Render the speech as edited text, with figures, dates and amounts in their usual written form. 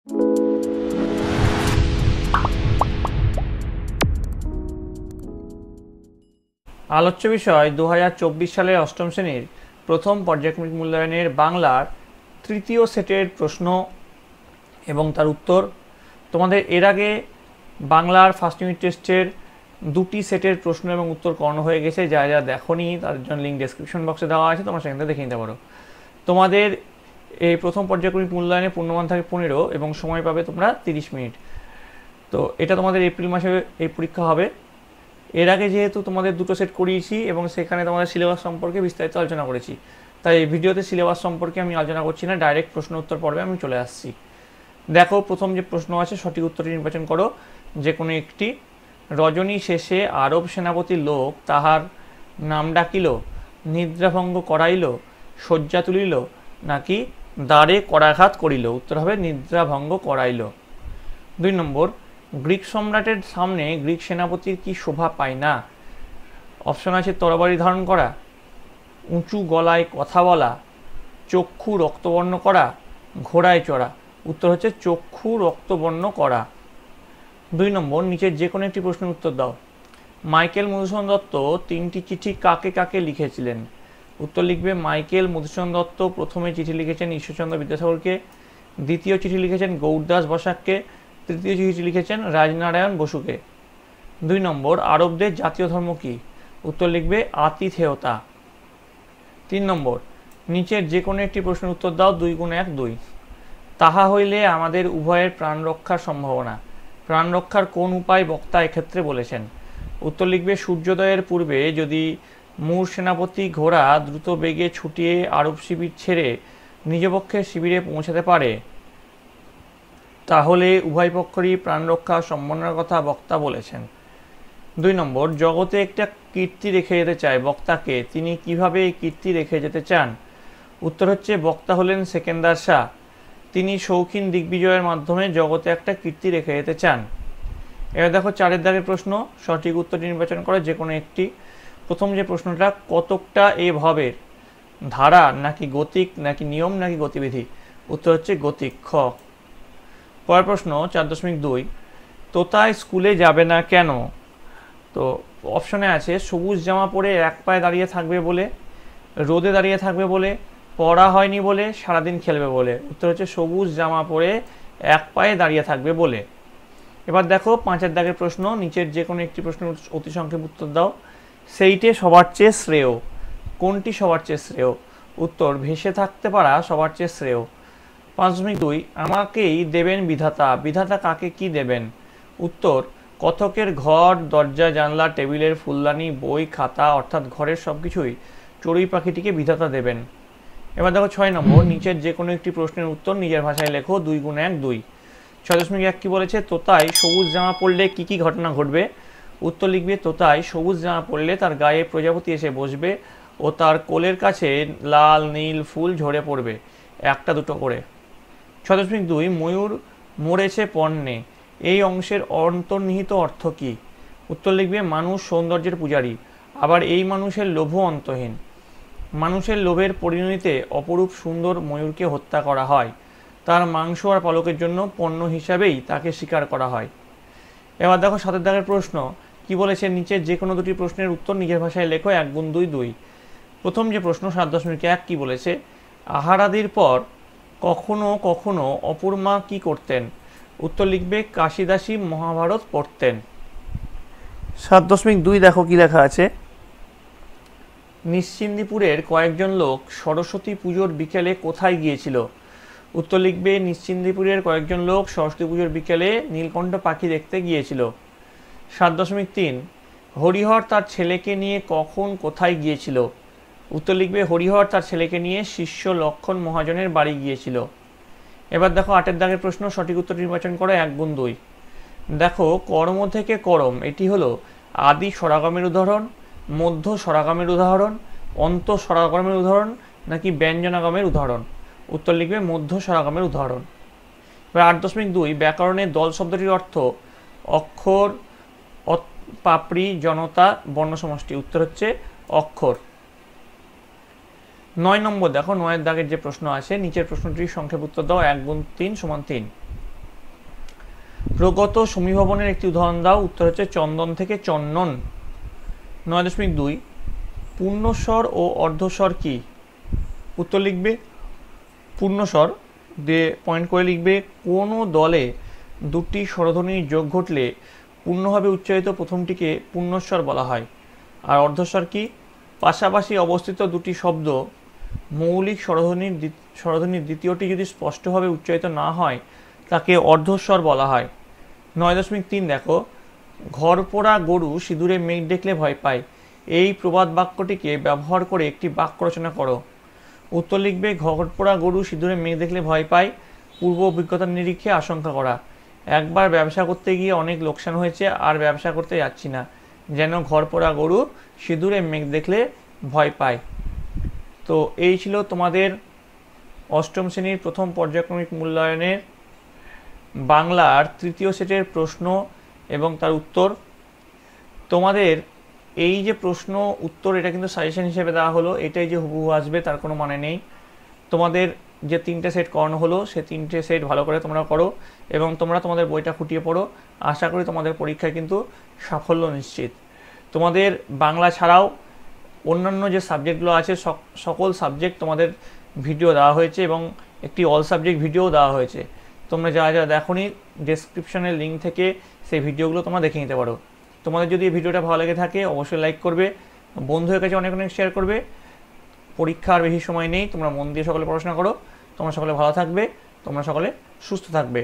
আলোচ্য বিষয় 2024 সালের অষ্টম শ্রেণীর প্রথম পর্যায়ক্রমিক মূল্যায়নের বাংলার তৃতীয় সেটের প্রশ্ন এবং তার উত্তর। তোমাদের এর আগে বাংলার ফার্স্ট ইউনিট টেস্টের দুটি সেটের প্রশ্ন এবং উত্তর করানো হয়ে গেছে। যারা যারা দেখোনি তাদের জন্য লিঙ্ক ডেসক্রিপশন বক্সে দেওয়া আছে, তোমরা সেখান থেকে দেখে নিতে পারো। তোমাদের এই প্রথম পর্যায়ক্রমিক মূল্যায়নে পূর্ণমান থাকে 15 এবং সময় পাবে তোমরা 30 মিনিট। তো এটা তোমাদের এপ্রিল মাসে এই পরীক্ষা হবে। এর আগে যেহেতু তোমাদের দুটো সেট করিয়েছি এবং সেখানে তোমাদের সিলেবাস সম্পর্কে বিস্তারিত আলোচনা করেছি, তাই এই ভিডিওতে সিলেবাস সম্পর্কে আমি আলোচনা করছি না, ডাইরেক্ট প্রশ্ন উত্তর পর্বে আমি চলে আসছি। দেখো, প্রথম যে প্রশ্ন আছে সঠিক উত্তরটি নির্বাচন করো। যে কোনো একটি। রজনী শেষে আরব সেনাপতি লোক তাহার নাম ডাকিল, নিদ্রাভঙ্গ করাইল, শয্যা তুলিল, নাকি দ্বারে করাঘাত করিল? উত্তর হবে নিদ্রাভঙ্গ করাইল। 2 নম্বর, গ্রিক সম্রাটের সামনে গ্রিক সেনাপতির কি শোভা পায় না? অপশন আছে তরবারি ধারণ করা, উঁচু গলায় কথা বলা, চক্ষু রক্তবর্ণ করা, ঘোড়ায় চড়া। উত্তর হচ্ছে চক্ষু রক্তবর্ণ করা। 2 নম্বর, নিচের যে কোনো একটি প্রশ্নের উত্তর দাও। মাইকেল মধুসূদন দত্ত 3টি চিঠি কাকে কাকে লিখেছিলেন? উত্তর লিখবে মাইকেল মধুসূদন দত্ত প্রথমে চিঠি লিখেছেন ঈশ্বরচন্দ্র বিদ্যাসাগরকে, দ্বিতীয় চিঠি লিখেছেন গৌরদাস বসাককে, তৃতীয় চিঠি লিখেছেন রাজনারায়ণ বসুকে। 2 নম্বর, আরবদের জাতীয় ধর্ম কি? উত্তর লিখবে আতিথেয়তা। 3 নম্বর, নিচের যে কোনো একটি প্রশ্নের উত্তর দাও। 2 × 1 2। তাহা হইলে আমাদের উভয়ের প্রাণ রক্ষার সম্ভাবনা। প্রাণ রক্ষার কোন উপায় বক্তা এক্ষেত্রে বলেছেন? উত্তর লিখবে সূর্যোদয়ের পূর্বে যদি মূর সেনাপতি ঘোড়া দ্রুত বেগে ছুটিয়ে আরব শিবির ছেড়ে নিজ পক্ষের শিবিরে পৌঁছাতে পারে, তাহলে উভয় পক্ষেরই প্রাণ রক্ষা সম্ভাবনার কথা বক্তা বলেছেন। 2 নম্বর, জগতে একটা কীর্তি রেখে যেতে চায় বক্তাকে, তিনি কিভাবে এই কীর্তি রেখে যেতে চান? উত্তর হচ্ছে বক্তা হলেন সেকেন্দার শাহ, তিনি শৌখিন দিগ্বিজয়ের মাধ্যমে জগতে একটা কীর্তি রেখে যেতে চান। এবার দেখো 4 দাগের প্রশ্ন, সঠিক উত্তরটি নির্বাচন করে যে কোনো একটি। প্রথম যে প্রশ্নটা, কতকটা এ ভবের ধারা নাকি গতিক নাকি নিয়ম নাকি গতিবিধি? উত্তর হচ্ছে গতিক, খ। পরের প্রশ্ন 4.2, তোতায় স্কুলে যাবে না কেন? তো অপশনে আছে সবুজ জামা পরে এক পায়ে দাঁড়িয়ে থাকবে বলে, রোদে দাঁড়িয়ে থাকবে বলে, পড়া হয়নি বলে, সারাদিন খেলবে বলে। উত্তর হচ্ছে সবুজ জামা পরে এক পায়ে দাঁড়িয়ে থাকবে বলে। এবার দেখো 5 দাগের প্রশ্ন, নিচের যে কোনো একটি প্রশ্নের অতি সংক্ষেপ উত্তর দাও। সেইটে সবার চেয়ে শ্রেয়। কোনটি সবার চেয়ে শ্রেয়? উত্তর ভেসে থাকতে পারা সবার চেয়ে শ্রেয়। 5.2, আমাকেই দেবেন বিধাতা। বিধাতা কাকে কি দেবেন? উত্তর কথকের ঘর, দরজা, জানলা, টেবিলের ফুলদানি, বই, খাতা, অর্থাৎ ঘরের সবকিছুই চড়ুই পাখিটিকে বিধাতা দেবেন। এবার দেখো 6 নম্বর, নিচের যে কোনো একটি প্রশ্নের উত্তর নিজের ভাষায় লেখো। 2 × 1 2। 6.1 কি বলেছে? তোতায় সবুজ জামা পরলে কি কি ঘটনা ঘটবে? উত্তর লিখবে তোতায় সবুজ জামা পরলে তার গায়ে প্রজাপতি এসে বসবে ও তার কোলের কাছে লাল নীল ফুল ঝরে পড়বে, একটা দুটো করে। 6.2, ময়ূর মরেছে পণ্যে, এই অংশের অন্তর্নিহিত অর্থ কি? উত্তর লিখবে মানুষ সৌন্দর্যের পূজারী, আবার এই মানুষের লোভও অন্তহীন। মানুষের লোভের পরিণতিতে অপরূপ সুন্দর ময়ূরকে হত্যা করা হয়, তার মাংস আর পালকের জন্য পণ্য হিসাবেই তাকে শিকার করা হয়। এবার দেখো 7 দাগের প্রশ্ন, কি বলেছে? নিচের যে কোনো দুটি প্রশ্নের উত্তর নিজের ভাষায় লেখো। 1 × 2 2। প্রথম যে প্রশ্ন 7.1 কি বলেছে? আহারাদির পর কখনো কখনো অপর মা কি করতেন? উত্তর লিখবে কাশিদাসী মহাভারত পড়তেন। 7.2 দেখো কি লেখা আছে। নিশ্চিন্দিপুরের কয়েকজন লোক সরস্বতী পুজোর বিকেলে কোথায় গিয়েছিল? উত্তর লিখবে নিশ্চিন্দিপুরের কয়েকজন লোক সরস্বতী পুজোর বিকেলে নীলকণ্ঠ পাখি দেখতে গিয়েছিল। 7.3, হরিহর তার ছেলেকে নিয়ে কখন কোথায় গিয়েছিল? উত্তর লিখবে হরিহর তার ছেলেকে নিয়ে শিষ্য লক্ষণ মহাজনের বাড়ি গিয়েছিল। এবার দেখো 8 দাগের প্রশ্ন, সঠিক উত্তর নির্বাচন করো। 1 × 2। দেখো কর্ম থেকে করম, এটি হলো আদি স্বরাগমের উদাহরণ, মধ্য স্বরাগমের উদাহরণ, অন্ত স্বরাগমের উদাহরণ নাকি ব্যঞ্জনাগমের উদাহরণ? উত্তর লিখবে মধ্য স্বরাগমের উদাহরণ। এবার 8.2, ব্যাকরণের দল শব্দটির অর্থ অক্ষর, পাপড়ি, জনতা, বর্ণসমষ্টি। উত্তর হচ্ছে অক্ষর। 9 নম্বর দেখো 9 দাগের যে প্রশ্ন আছে, নিচের প্রশ্নটির সংক্ষেপ উত্তর দাও। 1 × 3 = 3। প্রগত সমীভবনের একটি উদাহরণ দাও। উত্তর হচ্ছে চন্দন থেকে চন্দন। 9.2 পূর্ণস্বর ও অর্ধস্বর কি? উত্তর লিখবে পূর্ণস্বর দিয়ে পয়েন্ট করে লিখবে কোনো দলে দুটি স্বরধ্বনির যোগ ঘটলে পূর্ণভাবে উচ্চারিত প্রথমটিকে পূর্ণস্বর বলা হয়। আর অর্ধস্বর কি? পাশাপাশি অবস্থিত দুটি শব্দ মৌলিক স্বরধ্বনির দ্বিতীয়টি যদি স্পষ্টভাবে উচ্চারিত না হয় তাকে অর্ধস্বর বলা হয়। 9.3 দেখো, ঘর পোড়া গরু সিঁদুরে মেঘ দেখলে ভয় পায়, এই প্রবাদ বাক্যটিকে ব্যবহার করে একটি বাক্য রচনা করো। উত্তর লিখবে ঘর পোড়া গরু সিঁদুরে মেঘ দেখলে ভয় পায়, পূর্ব অভিজ্ঞতার নিরিখে আশঙ্কা করা। একবার ব্যবসা করতে গিয়ে অনেক লোকসান হয়েছে, আর ব্যবসা করতে যাচ্ছি না, যেন ঘর পোড়া গরু সিঁদুরে মেঘ দেখলে ভয় পায়। তো এই ছিল তোমাদের অষ্টম শ্রেণীর প্রথম পর্যায়ক্রমিক মূল্যায়নের বাংলার তৃতীয় সেটের প্রশ্ন এবং তার উত্তর। তোমাদের এই যে প্রশ্ন উত্তর, এটা কিন্তু সাজেশন হিসেবে দেওয়া হলো, এটাই যে হুবহু আসবে তার কোনো মানে নেই। তোমাদের যে 3টে সেট করানো হলো সে 3টে সেট ভালো করে তোমরা করো এবং তোমরা তোমাদের বইটা খুঁটিয়ে পড়ো। আশা করি তোমাদের পরীক্ষায় কিন্তু সাফল্য নিশ্চিত। তোমাদের বাংলা ছাড়াও অন্যান্য যে সাবজেক্টগুলো আছে সকল সাবজেক্ট তোমাদের ভিডিও দেওয়া হয়েছে এবং একটি অল সাবজেক্ট ভিডিও দেওয়া হয়েছে। তোমরা যারা যারা দেখোনি, ডেসক্রিপশনের লিঙ্ক থেকে সেই ভিডিওগুলো তোমরা দেখে নিতে পারো। তোমাদের যদি এই ভিডিওটা ভালো লেগে থাকে অবশ্যই লাইক করবে, বন্ধুদের কাছে অনেক অনেক শেয়ার করবে। পরীক্ষার বেশি সময় নেই, তোমরা মন দিয়ে সকলে পড়াশোনা করো। তোমরা সকলে ভালো থাকবে, তোমরা সকলে সুস্থ থাকবে।